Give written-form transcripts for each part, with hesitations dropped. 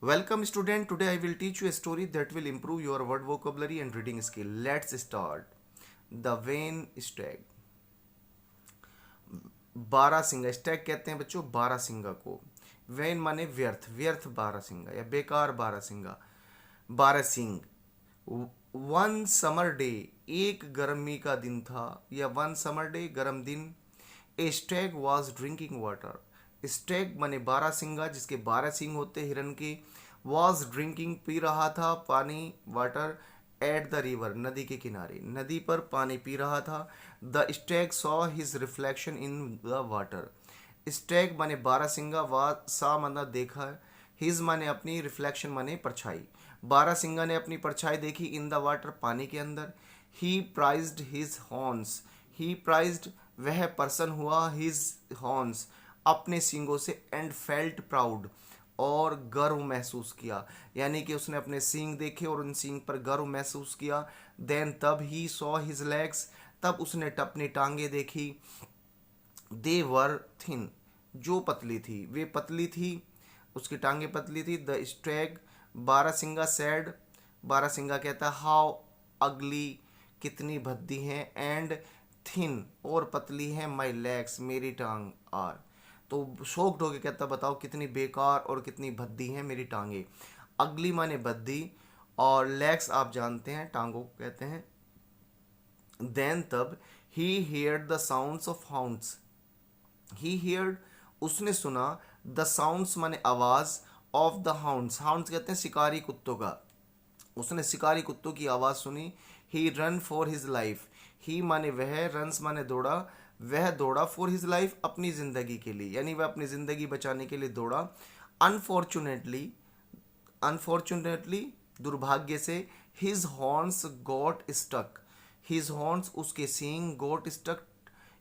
Welcome student, today I will teach you a story that will improve your word vocabulary and reading skill. Let's start. The vain stag. बारहसिंगा stag कहते हैं बच्चों बारहसिंगा को। Van माने व्यर्थ, व्यर्थ बारहसिंगा या बेकार बारहसिंगा। बारहसिंग। वन समर डे, एक गर्मी का दिन था या वन समर डे गर्म दिन। A stag was drinking water. Stag माने बारहसिंगा जिसके बारह सिंग होते हिरन के। वॉज ड्रिंकिंग पी रहा था पानी, वाटर एट द रिवर, नदी के किनारे, नदी पर पानी पी रहा था। The Stag saw his reflection in the water. Stag माने बारहसिंगा, वा सा माना देखा, हिज माने अपनी, रिफ्लेक्शन माने परछाई। बारहसिंगा ने अपनी परछाई देखी इन द वाटर, पानी के अंदर। ही प्राइज्ड हिज हॉर्न्स। ही प्राइज्ड वह पर्सन हुआ, हिज हॉर्न्स अपने सींगों से, एंड फेल्ट प्राउड और गर्व महसूस किया, यानी कि उसने अपने सींग देखे और उन सींग पर गर्व महसूस किया। देन तब ही सॉ हिज लेग्स, तब उसने अपनी टांगे देखी। दे वर थिन, जो पतली थी, वे पतली थी, उसकी टांगे पतली थी। द स्ट्रैग, बारहसिंगा सैड, बारहसिंगा कहता है हाउ अगली, कितनी भद्दी हैं, एंड थिन और पतली है, माई लेग्स मेरी टांग आर। तो शोक्ड होके कहता बताओ कितनी बेकार और कितनी भद्दी हैं मेरी टांगे। अगली माने भद्दी और लेग्स आप जानते हैं टांगों को कहते हैं। देन तब he heard the sounds of hounds. He heard उसने सुना, द साउंड्स माने आवाज, ऑफ द हाउंड्स, हाउंड्स कहते हैं शिकारी कुत्तों का। उसने शिकारी कुत्तों की आवाज़ सुनी। ही रन फॉर हिज लाइफ। ही माने वह, रन्स माने दौड़ा, वह दौड़ा फॉर हिज लाइफ अपनी ज़िंदगी के लिए, यानी वह अपनी ज़िंदगी बचाने के लिए दौड़ा। अनफॉर्चुनेटली, अनफॉर्चुनेटली दुर्भाग्य से, his horns got stuck. His horns उसके सींग, गॉट स्टक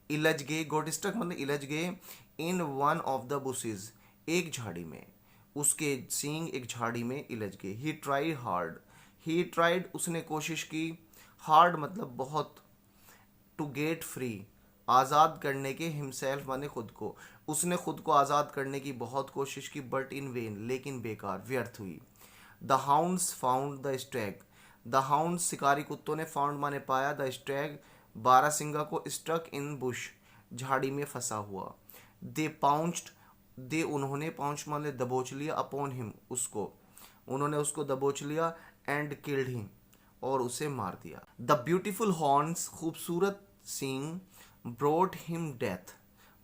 इलझ गए, गॉट स्टक मतलब इलझ गए, in one of the bushes एक झाड़ी में, उसके सींग एक झाड़ी में इलझ गए। He tried hard, he tried उसने कोशिश की, हार्ड मतलब बहुत, टू गेट फ्री आज़ाद करने के, हिमसेल्फ माने खुद को, उसने खुद को आज़ाद करने की बहुत कोशिश की, बट इन वेन लेकिन बेकार, व्यर्थ हुई। The hounds found the Stag. The hounds शिकारी कुत्तों ने, फाउंड माने पाया, द स्टैग बारहसिंगा को, स्टक इन बुश झाड़ी में फंसा हुआ। दे पाउंच्ड, दे उन्होंने, पाउंच माने दबोच लिया, अपॉन हिम उसको, उन्होंने उसको दबोच लिया, एंड किल्ड हिम और उसे मार दिया। द ब्यूटीफुल हॉर्न्स खूबसूरत सींग, ब्रोट हिम डेथ,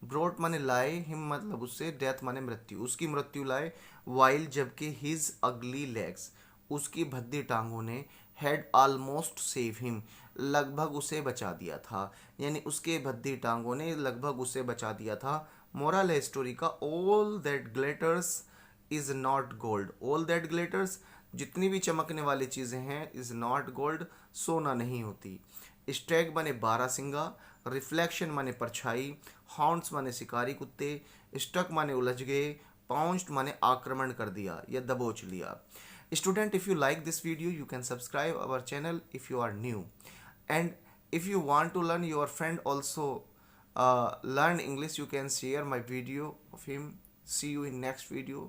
ब्रोट माने लाए, हिम मतलब उससे, डेथ माने मृत्यु, उसकी मृत्यु लाए। वाइल जबकि, हिज अगली लेग्स उसकी भद्दी टांगों ने, हैड ऑलमोस्ट सेव हिम लगभग उसे बचा दिया था, यानी उसके भद्दी टांगों ने लगभग उसे बचा दिया था। मोरल है स्टोरी का, all that glitters is not gold. All that glitters जितनी भी चमकने वाली चीज़ें हैं, इज नॉट गोल्ड सोना नहीं होती। स्टैग माने बारहसिंगा, रिफ्लेक्शन माने परछाई, हॉर्न्स माने शिकारी कुत्ते, स्टक माने उलझ गए, पाउंच्ड माने आक्रमण कर दिया या दबोच लिया। Student, if you like this video you can subscribe our channel if you are new, and if you want to learn your friend also learn English, you can share my video of him. See you in next video.